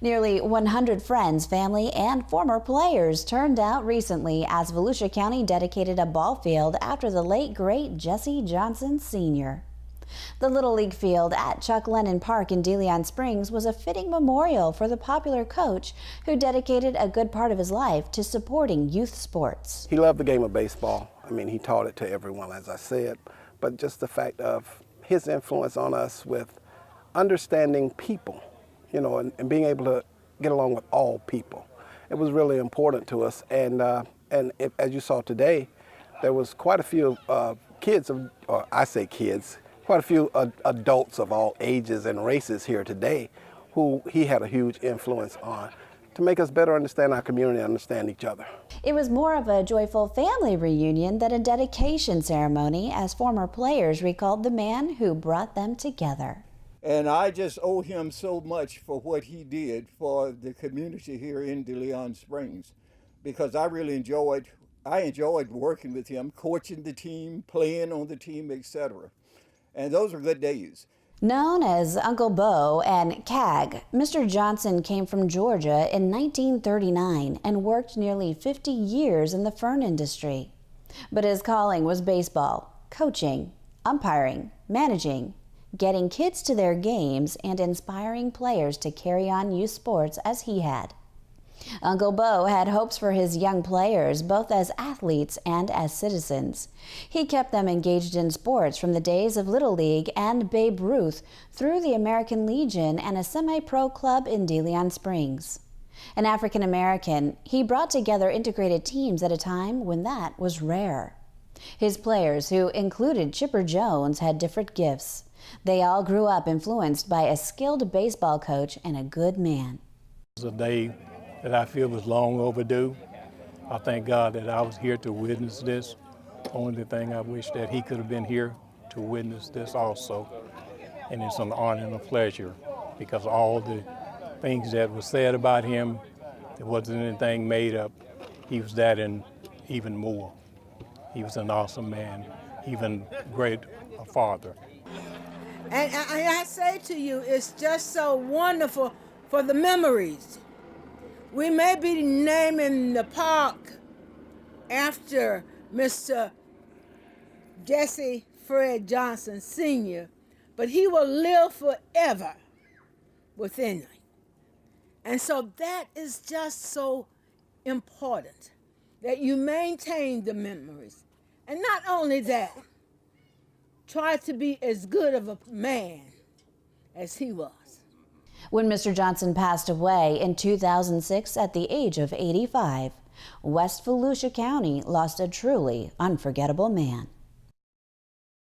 Nearly 100 friends, family, and former players turned out recently as Volusia County dedicated a ball field after the late, great Jesse Johnson Sr. The Little League field at Chuck Lennon Park in DeLeon Springs was a fitting memorial for the popular coach who dedicated a good part of his life to supporting youth sports. He loved the game of baseball. I mean, he taught it to everyone, as I said, but just the fact of his influence on us with understanding people, you know, and being able to get along with all people. It was really important to us, and as you saw today, there was quite a few kids, or I say kids, quite a few adults of all ages and races here today who he had a huge influence on to make us better understand our community and understand each other. It was more of a joyful family reunion than a dedication ceremony, as former players recalled the man who brought them together. And I just owe him so much for what he did for the community here in DeLeon Springs, because I really enjoyed working with him, coaching the team, playing on the team, etc. And those are good days. Known as Uncle Bo and CAG, Mr. Johnson came from Georgia in 1939 and worked nearly 50 years in the fern industry. But his calling was baseball, coaching, umpiring, managing, getting kids to their games, and inspiring players to carry on youth sports as he had. Uncle Bo had hopes for his young players, both as athletes and as citizens. He kept them engaged in sports from the days of Little League and Babe Ruth through the American Legion and a semi-pro club in DeLeon Springs. An African American, he brought together integrated teams at a time when that was rare. His players, who included Chipper Jones, had different gifts. They all grew up influenced by a skilled baseball coach and a good man. It was a day that I feel was long overdue. I thank God that I was here to witness this. Only thing I wish that he could have been here to witness this also. And it's an honor and a pleasure, because all the things that were said about him, there wasn't anything made up. He was that and even more. He was an awesome man, even great a father. And I say to you, it's just so wonderful for the memories. We may be naming the park after Mr. Jesse Fred Johnson Sr., but he will live forever within me. And so that is just so important, that you maintain the memories. And not only that, try to be as good of a man as he was. When Mr. Johnson passed away in 2006 at the age of 85, West Volusia County lost a truly unforgettable man.